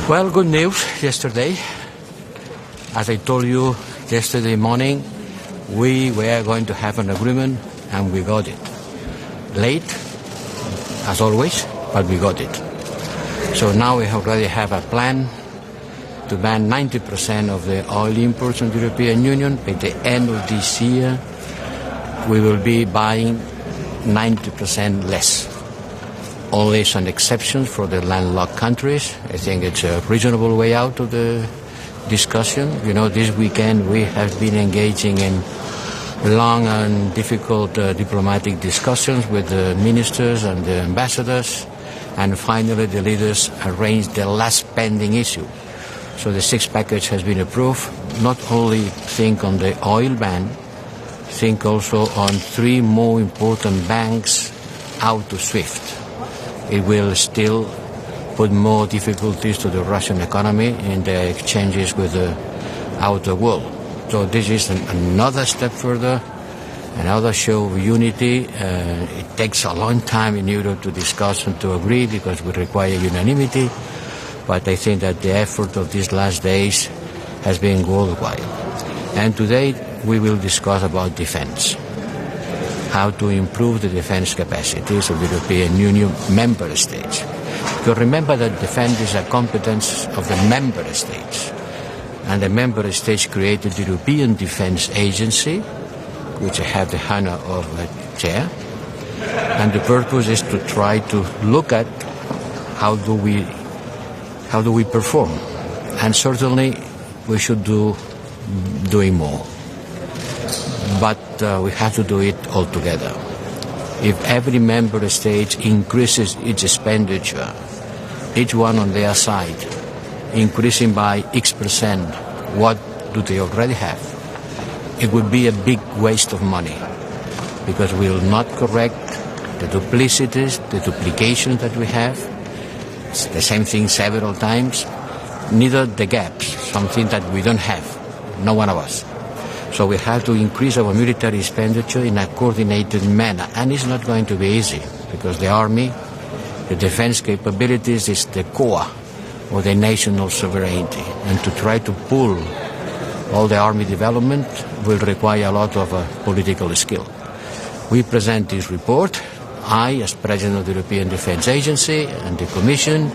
Well, good news yesterday. As I told you yesterday morning, we were going to have an agreement and we got it. Late, as always, but we got it. So now we already have a plan to ban 90% of the oil imports in the European Union. By the end of this year, we will be buying 90% less. Only some exceptions for the landlocked countries. I think it's a reasonable way out of the discussion. You know, this weekend we have been engaging in long and difficult diplomatic discussions with the ministers and the ambassadors, and finally the leaders arranged the last pending issue. So the sixth package has been approved. Not only think on the oil ban, think also on three more important banks out of SWIFT. It will still put more difficulties to the Russian economy in the exchanges with the outer world. So this is another step further, another show of unity. It takes a long time in Europe to discuss and to agree because we require unanimity. But I think that the effort of these last days has been worldwide. And today we will discuss about defense. How to improve the defense capacities of the European Union member states. Because remember that defense is a competence of the member states. And the member states created the European Defense Agency, which I have the honor of chair. And the purpose is to try to look at how do we perform. And certainly we should doing more. But we have to do it all together. If every member state increases its expenditure, each one on their side, increasing by X%, what do they already have? It would be a big waste of money because we will not correct the duplicities, the duplications that we have. It's the same thing several times. Neither the gaps, something that we don't have, no one of us. So we have to increase our military expenditure in a coordinated manner. And it's not going to be easy because the army, the defense capabilities is the core of the national sovereignty. And to try to pull all the army development will require a lot of political skill. We present this report. I, as President of the European Defense Agency, and the Commission,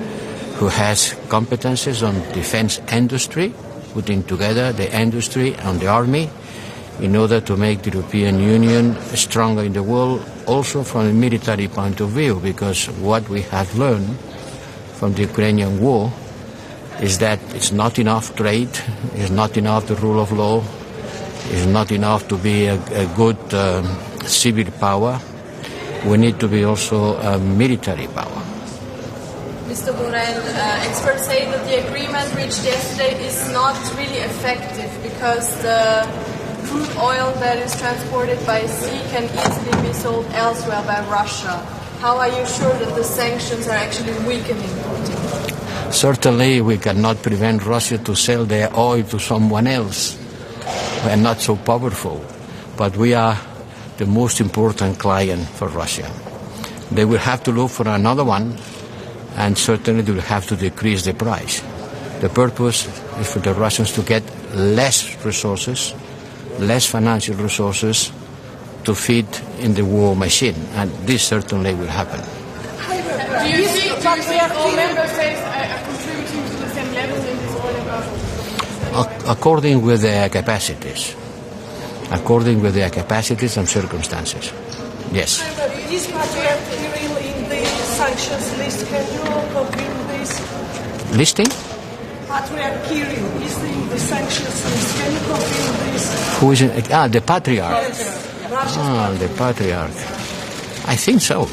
who has competences on defense industry, putting together the industry and the army in order to make the European Union stronger in the world, also from a military point of view, because what we have learned from the Ukrainian war is that it's not enough trade, it's not enough the rule of law, it's not enough to be a good civil power. We need to be also a military power. Mr. Borrell, experts say that the agreement reached yesterday is not really effective because the crude oil that is transported by sea can easily be sold elsewhere by Russia. How are you sure that the sanctions are actually weakening Putin? Certainly we cannot prevent Russia to sell their oil to someone else. We are not so powerful, but we are the most important client for Russia. They will have to look for another one, and certainly they will have to decrease the price. The purpose is for the Russians to get less resources, less financial resources to feed in the war machine, and this certainly will happen. Do you see all member states are contributing to the same level in this oil and gas? According with their capacities. According with their capacities and circumstances. Yes. Is Patriarch Kirill in the sanctions list? Can you confirm this? Listing? Patriarch Kirill is in the sanctions list. Can you confirm this? Who is it? The Patriarch. Yes. Russia's The Patriarch. I think so. You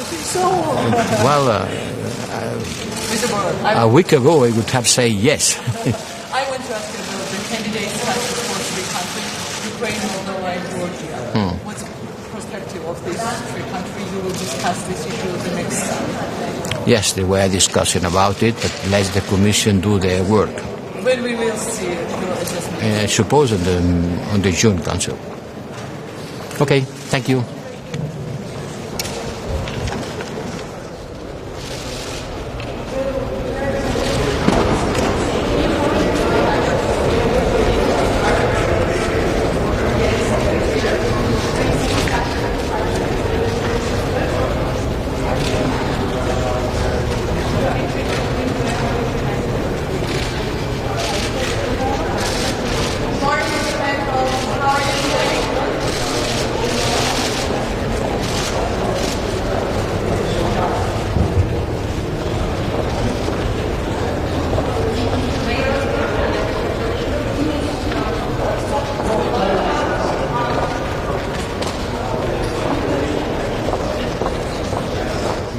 think so? Well, a week ago I would have said yes. I want to ask you about the candidates for three countries, Ukraine, Moldova, and Georgia. What's the perspective of these three countries? You will discuss this issue at the next summit. Yes, they were discussing about it, but let the Commission do their work. When we will see your assessment? I suppose on the June Council. Okay, thank you.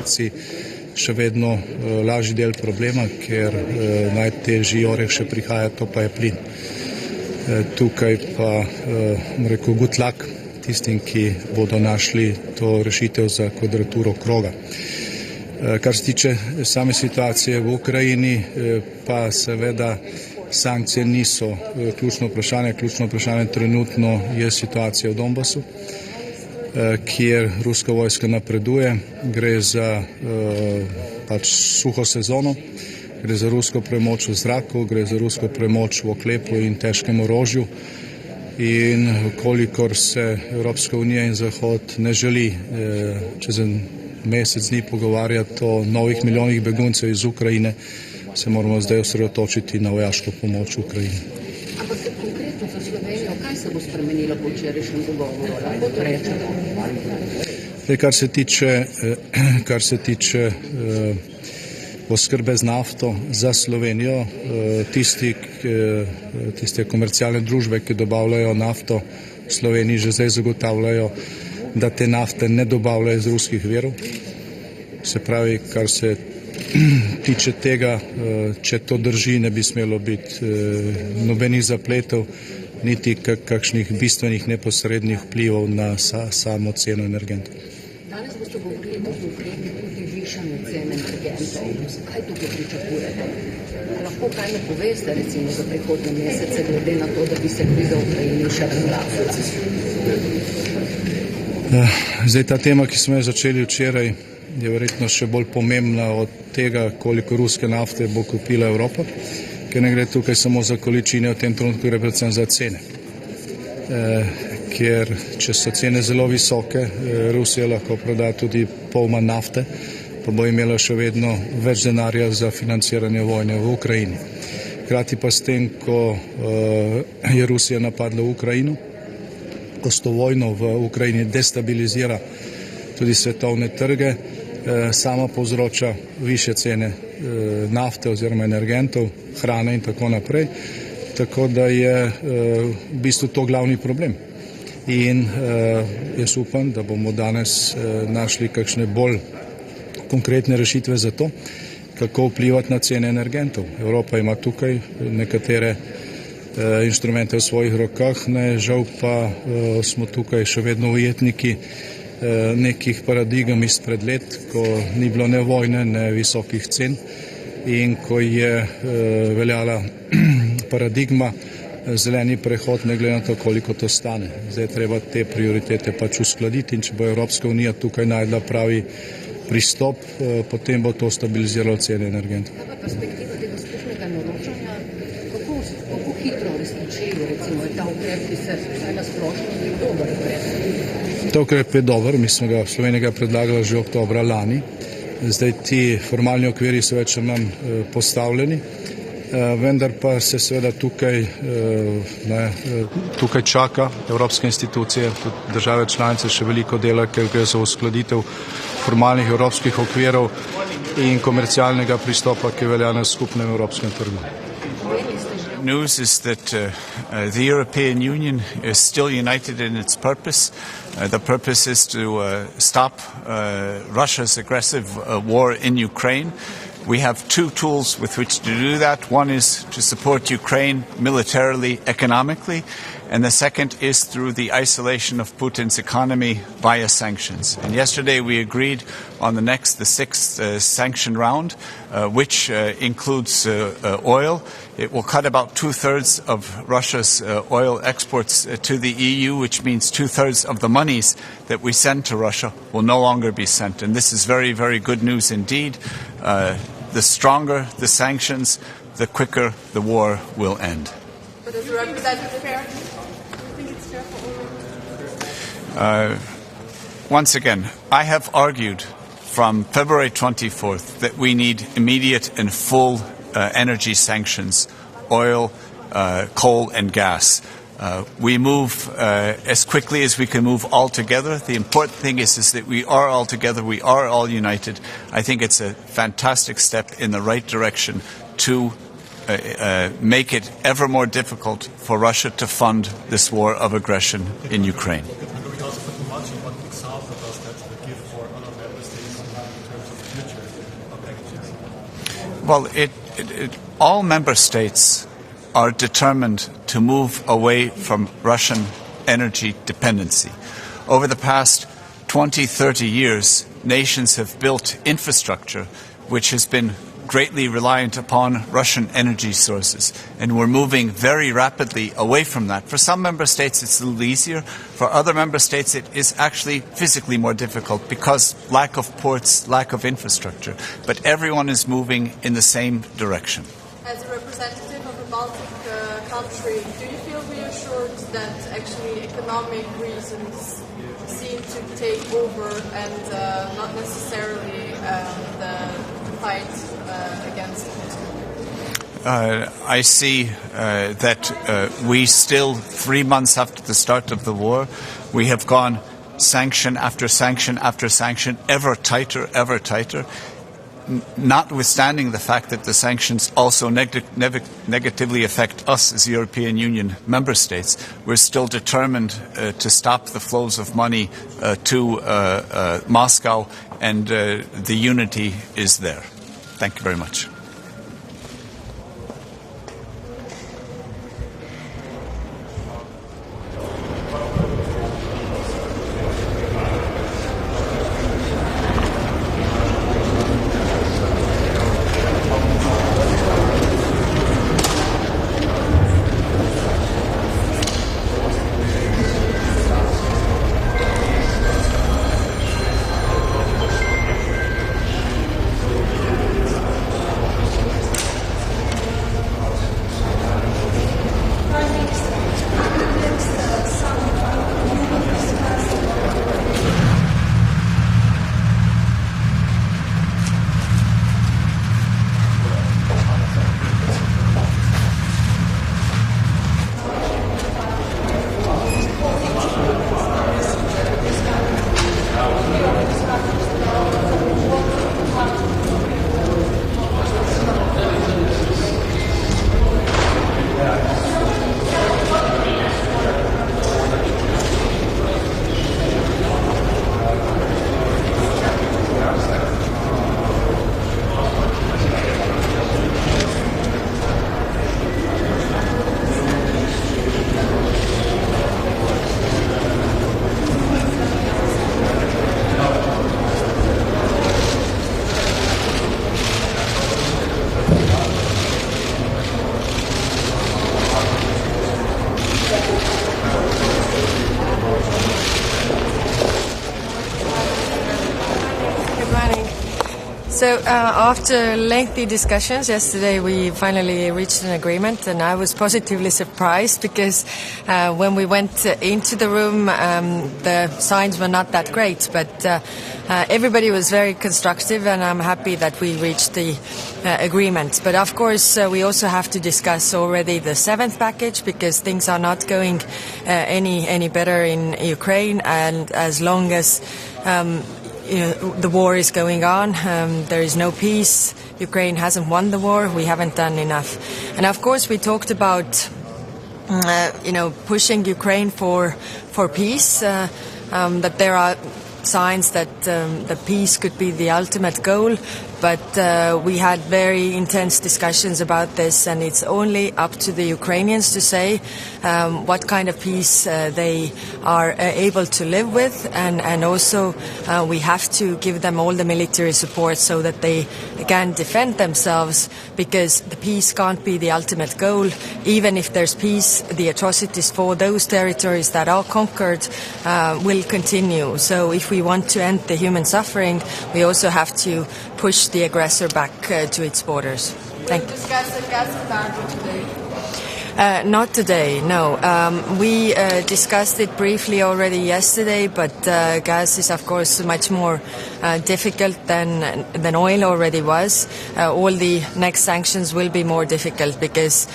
energetski še vedno lažji del problema, ker najtežji oreh še prihaja, to pa je plin. Tukaj pa, rekel, good luck tistim, ki bodo našli to rešitev za kvadraturo kroga. Kar se tiče same situacije v Ukrajini, pa seveda sankcije niso ključno vprašanje. Ključno vprašanje trenutno je situacija v Donbasu, kjer ruska vojska napreduje. Gre za suho sezono, gre za rusko premoč v zraku, gre za rusko premoč v oklepu in težkem orožju. In kolikor se Evropska unija in Zahod ne želi čez en mesec dni pogovarjati o novih milijonih beguncev iz Ukrajine, se moramo zdaj osredotočiti na vojaško pomoč Ukrajini. Ampak konkretno za Slovenijo, kaj se bo spremenilo po včerajšnjem dogovoru? Lahko to rečemo? Kar se tiče oskrbe z nafto za Slovenijo, tiste komercialne družbe, ki dobavljajo nafto v Sloveniji, že zdaj zagotavljajo, da te nafte ne dobavljajo iz ruskih virov. Se pravi, kar se tiče tega, če to drži, ne bi smelo biti nobenih zapletov, niti kakšnih bistvenih neposrednih vplivov na samo ceno energentov. Danes boste govorili o konkretnih tudi višanju cen energentov. Kaj tukaj pričakujete? Lahko kaj ne poveste, recimo, za prihodnje mesece, glede na to, da bi se kriza v Ukrajini še razglasila? Zdaj, ta tema, ki smo jo začeli včeraj, je verjetno še bolj pomembna od tega, koliko ruske nafte bo kupila Evropa, ker ne gre tukaj samo za količine, v tem trenutku gre predvsem za cene. Ker če so cene zelo visoke, Rusija lahko proda tudi pol manj nafte, pa bo imela še vedno več denarja za financiranje vojne v Ukrajini. Hkrati pa s tem, ko je Rusija napadla Ukrajino, ko s to vojno v Ukrajini destabilizira tudi svetovne trge, sama povzroča više cene nafte oziroma energentov, hrane in tako naprej. Tako da je v bistvu to glavni problem. In jaz upam, da bomo danes našli kakšne bolj konkretne rešitve za to, kako vplivati na cene energentov. Evropa ima tukaj nekatere inštrumente v svojih rokah, žal pa smo tukaj še vedno ujetniki nekih paradigem izpred let, ko ni bilo ne vojne, ne visokih cen in ko je veljala paradigma zeleni prehod, ne glede na to, koliko to stane. Zdaj treba te prioritete pač uskladiti in če bo Evropska unija tukaj najdla pravi pristop, potem bo to stabiliziralo cene energentov. Kakva perspektiva tega skupnega naročanja, kako hitro resničljivo, recimo, je ta ukrep, ki se vsaj na splošno je dober ukrep? Ta ukrep je dober, mi smo ga v Sloveniji predlagali že oktobra lani. Zdaj ti formalni okviri so več ali manj postavljeni, vendar pa se seveda tukaj čaka evropske institucije, tudi države članice še veliko dela, ker gre za uskladitev formalnih evropskih okvirov in komercialnega pristopa, ki velja na skupnem evropskem trgu. News is that the European Union is still united in its purpose. The purpose is to stop Russia's aggressive war in Ukraine. We have two tools with which to do that. One is to support Ukraine militarily, economically, and the second is through the isolation of Putin's economy via sanctions. And yesterday we agreed on the sixth sanction round, which includes oil. It will cut about 2/3 of Russia's oil exports to the EU, which means 2/3 of the monies that we send to Russia will no longer be sent. And this is very, very good news indeed. The stronger the sanctions, the quicker the war will end. But is that fair? Do you think it's fair for all? Once again, I have argued from February 24th that we need immediate and full energy sanctions, oil, coal and gas. We move as quickly as we can move all together. The important thing is that we are all together, we are all united. I think it's a fantastic step in the right direction to make it ever more difficult for Russia to fund this war of aggression in Ukraine. Well, all member states are determined to move away from Russian energy dependency. Over the past 20, 30 years, nations have built infrastructure which has been greatly reliant upon Russian energy sources, and we're moving very rapidly away from that. For some member states it's a little easier. For other member states it is actually physically more difficult because lack of ports, lack of infrastructure. But everyone is moving in the same direction. As a representative of a Baltic country, do you feel reassured that actually economic reasons seem to take over and not necessarily the fight against Putin? I see that we still, 3 months after the start of the war, we have gone sanction after sanction after sanction, ever tighter, notwithstanding the fact that the sanctions also negatively affect us as European Union member states. We're still determined to stop the flows of money to Moscow, and the unity is there. Thank you very much. So after lengthy discussions yesterday, we finally reached an agreement, and I was positively surprised because when we went into the room, the signs were not that great, but everybody was very constructive, and I'm happy that we reached the agreement. But of course, we also have to discuss already the 7th package, because things are not going any better in Ukraine, and as long as the war is going on, there is no peace. Ukraine hasn't won the war. We haven't done enough. And of course, we talked about pushing Ukraine for peace. That there are signs that the peace could be the ultimate goal. But we had very intense discussions about this, and it's only up to the Ukrainians to say what kind of peace they are able to live with, and also we have to give them all the military support so that they can defend themselves, because the peace can't be the ultimate goal. Even if there's peace, the atrocities for those territories that are conquered will continue. So if we want to end the human suffering, we also have to push the aggressor back to its borders. Thank you. Will you discuss the gas embargo today? Not today, no. We discussed it briefly already yesterday, but gas is, of course, much more difficult than oil already was. All the next sanctions will be more difficult because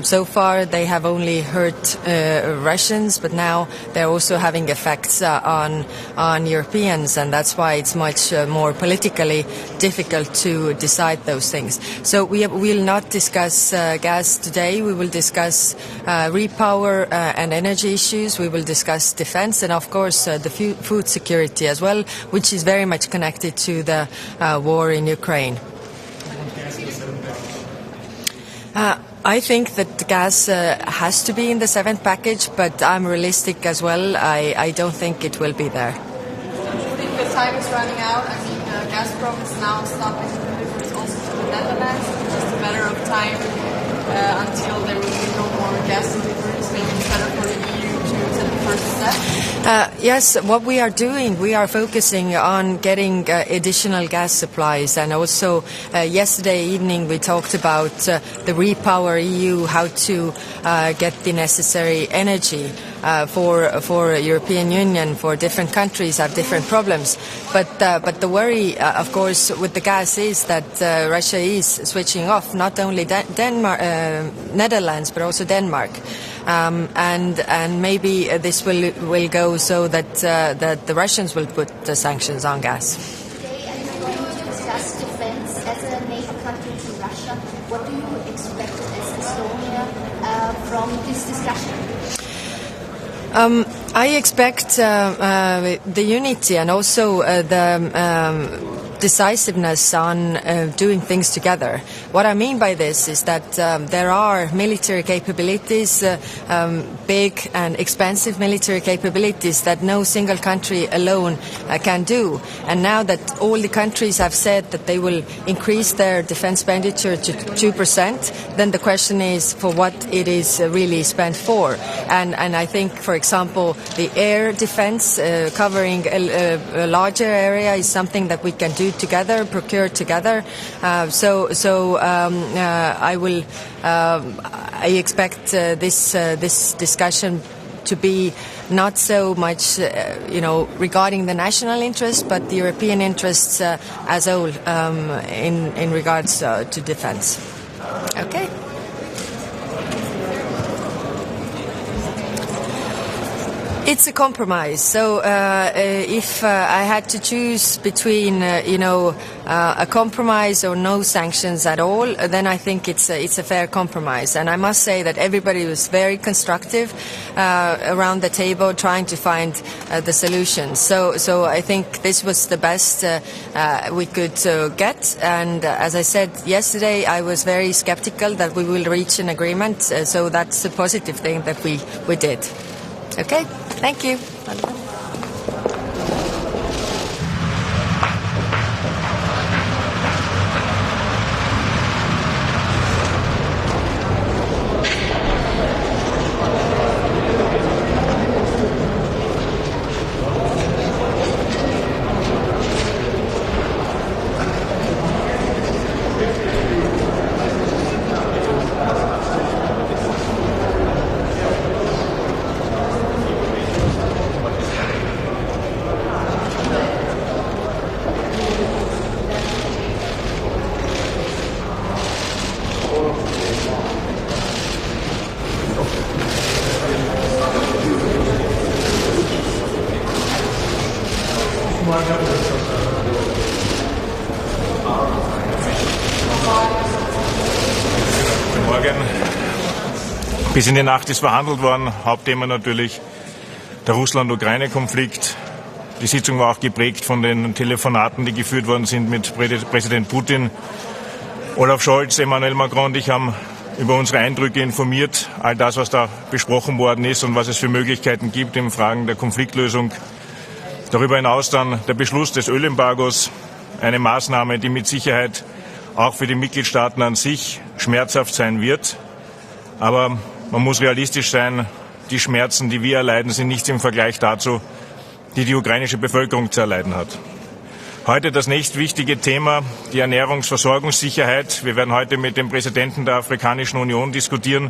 so far they have only hurt Russians, but now they're also having effects on Europeans, and that's why it's much more politically difficult to decide those things. So we will not discuss gas today. We will discuss repower and energy issues. We will discuss defense and, of course, the food security as well, which is very much connected to the war in Ukraine. I think that the gas has to be in the 7th package, but I'm realistic as well. I don't think it will be there. I think the time is running out. I mean, Gazprom is now stopping deliveries also to the Netherlands. It's just a matter of time until there will be no more gas deliveries. Maybe it's better for the EU to take the first step. Yes, what we are doing, we are focusing on getting additional gas supplies, and also yesterday evening we talked about the Repower EU, how to get the necessary energy for European Union, for different countries have different problems. But the worry, of course, with the gas is that Russia is switching off not only Netherlands but also Denmark. And maybe this will go so that the Russians will put the sanctions on gas. Today, are you going to discuss defense as a neighbor country to Russia? What do you expect as Estonia from this discussion? I expect the unity and also the decisiveness on doing things together. What I mean by this is that there are military capabilities, big and expensive military capabilities that no single country alone can do. And now that all the countries have said that they will increase their defense expenditure to 2%, then the question is for what it is really spent for. And I think, for example, the air defense covering a larger area is something that we can do together, procure together. I expect this discussion to be not so much, regarding the national interest, but the European interests as a whole in regards to defense. Okay. It's a compromise. So if I had to choose between, a compromise or no sanctions at all, then I think it's a fair compromise. And I must say that everybody was very constructive around the table trying to find the solution. So I think this was the best we could get. And as I said yesterday, I was very skeptical that we will reach an agreement. So that's a positive thing that we did. Okay, thank you. Bis in die Nacht ist verhandelt worden. Hauptthema natürlich der Russland-Ukraine-Konflikt. Die Sitzung war auch geprägt von den Telefonaten, die geführt worden sind mit Präsident Putin. Olaf Scholz, Emmanuel Macron und ich haben über unsere Eindrücke informiert, all das, was da besprochen worden ist und was es für Möglichkeiten gibt in Fragen der Konfliktlösung. Darüber hinaus dann der Beschluss des Ölembargos, eine Maßnahme, die mit Sicherheit auch für die Mitgliedstaaten an sich schmerzhaft sein wird. Aber man muss realistisch sein, die Schmerzen, die wir erleiden, sind nichts im Vergleich dazu, die die ukrainische Bevölkerung zu erleiden hat. Heute das nächstwichtige Thema, die Ernährungsversorgungssicherheit. Wir werden heute mit dem Präsidenten der Afrikanischen Union diskutieren.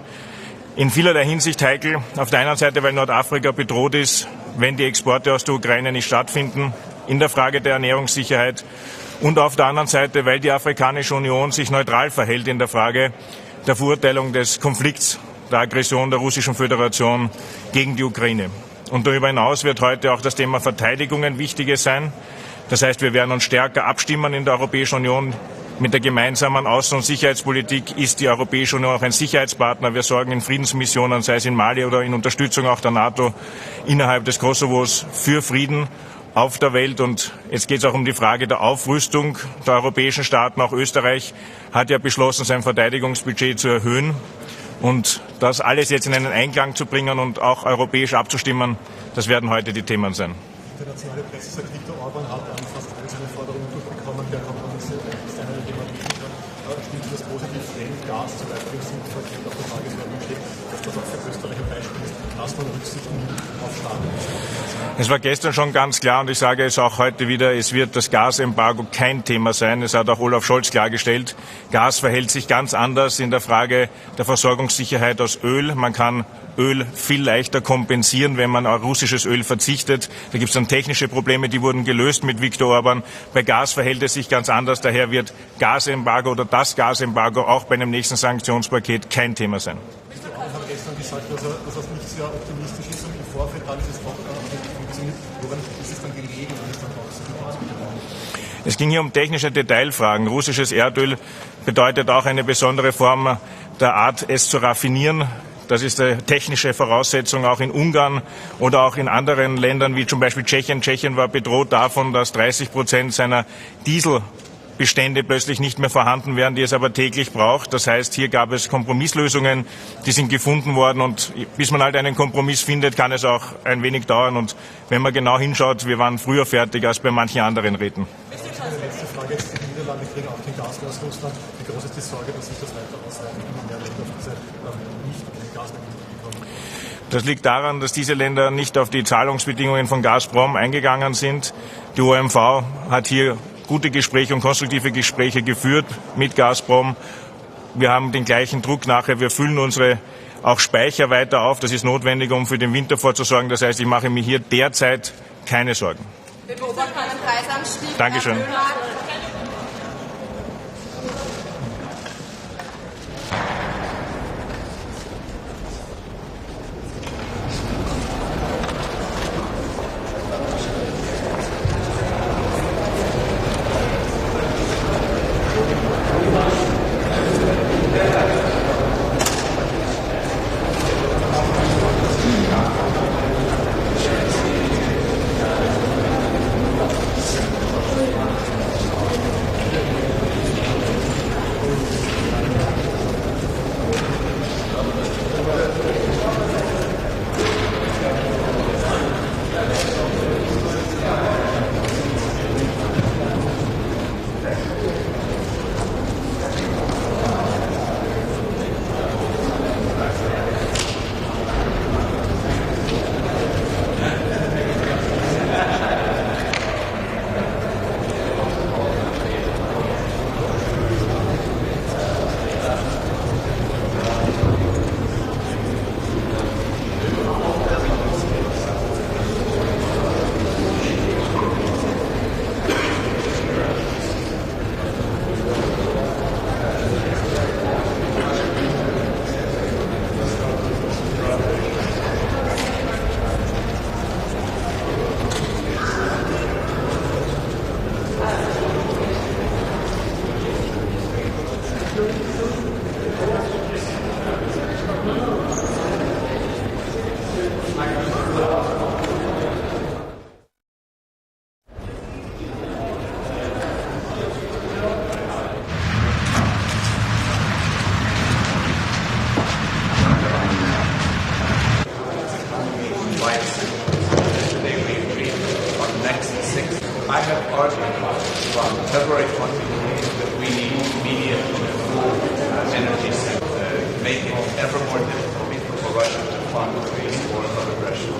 In vielerlei Hinsicht heikel. Auf der einen Seite, weil Nordafrika bedroht ist, wenn die Exporte aus der Ukraine nicht stattfinden, in der Frage der Ernährungssicherheit. Und auf der anderen Seite, weil die Afrikanische Union sich neutral verhält in der Frage der Verurteilung des Konflikts, der Aggression der Russischen Föderation gegen die Ukraine. Und darüber hinaus wird heute auch das Thema Verteidigung ein wichtiges sein. Das heißt, wir werden uns stärker abstimmen in der Europäischen Union. Mit der gemeinsamen Außen- und Sicherheitspolitik ist die Europäische Union auch ein Sicherheitspartner. Wir sorgen in Friedensmissionen, sei es in Mali oder in Unterstützung auch der NATO innerhalb des Kosovos, für Frieden. auf der Welt. Und jetzt geht es auch um die Frage der Aufrüstung der europäischen Staaten. Auch Österreich hat ja beschlossen, sein Verteidigungsbudget zu erhöhen. Und das alles jetzt in einen Einklang zu bringen und auch europäisch abzustimmen, das werden heute die Themen sein. Die internationale Presse sagt, Viktor Orban hat fast alle seine Forderungen durchbekommen, der Kompromisse ist einer, den man nicht hat. Stimmt das positiv, wenn Gas zum Beispiel im Südverkehr auf der Tagesordnung steht, dass das auch für Österreich ein Beispiel ist, dass man Rücksicht nimmt auf Staaten? Es war gestern schon ganz klar und ich sage es auch heute wieder, es wird das Gasembargo kein Thema sein. Es hat auch Olaf Scholz klargestellt. Gas verhält sich ganz anders in der Frage der Versorgungssicherheit aus Öl. Man kann Öl viel leichter kompensieren, wenn man auf russisches Öl verzichtet. Da gibt es dann technische Probleme, die wurden gelöst mit Viktor Orban. Bei Gas verhält es sich ganz anders. Daher wird Gasembargo oder das Gasembargo auch bei einem nächsten Sanktionspaket kein Thema sein. Viktor Orban hat gestern gesagt, dass er nicht sehr optimistisch ist und im Vorfeld dann ist es doch funktioniert. Woran ist es dann gelegen, wenn es dann auch so ausgegangen ist? Es ging hier um technische Detailfragen. Russisches Erdöl bedeutet auch eine besondere Form der Art, es zu raffinieren. Das ist eine technische Voraussetzung auch in Ungarn oder auch in anderen Ländern wie zum Beispiel Tschechien. Tschechien war bedroht davon, dass 30% seiner Dieselbestände plötzlich nicht mehr vorhanden wären, die es aber täglich braucht. Das heißt, hier gab es Kompromisslösungen, die sind gefunden worden und bis man halt einen Kompromiss findet, kann es auch ein wenig dauern. Und wenn man genau hinschaut, wir waren früher fertig als bei manchen anderen Räten. Letzte Frage jetzt, die Niederlande kriegen auch den Gas aus Russland. Wie groß ist die Sorge, dass sich das weiter ausweitet in mehr Länder auf diese nicht Gas bekommen? Das liegt daran, dass diese Länder nicht auf die Zahlungsbedingungen von Gazprom eingegangen sind. Die OMV hat hier gute Gespräche und konstruktive Gespräche geführt mit Gazprom. Wir haben den gleichen Druck nachher. Wir füllen unsere auch Speicher weiter auf. Das ist notwendig, um für den Winter vorzusorgen. Das heißt, ich mache mir hier derzeit keine Sorgen. Wir beobachten einen Preisanstieg. Dankeschön. I have argued from February 2020 that we need immediate energy sector, make it ever more difficult for Russia to fund its war of aggression.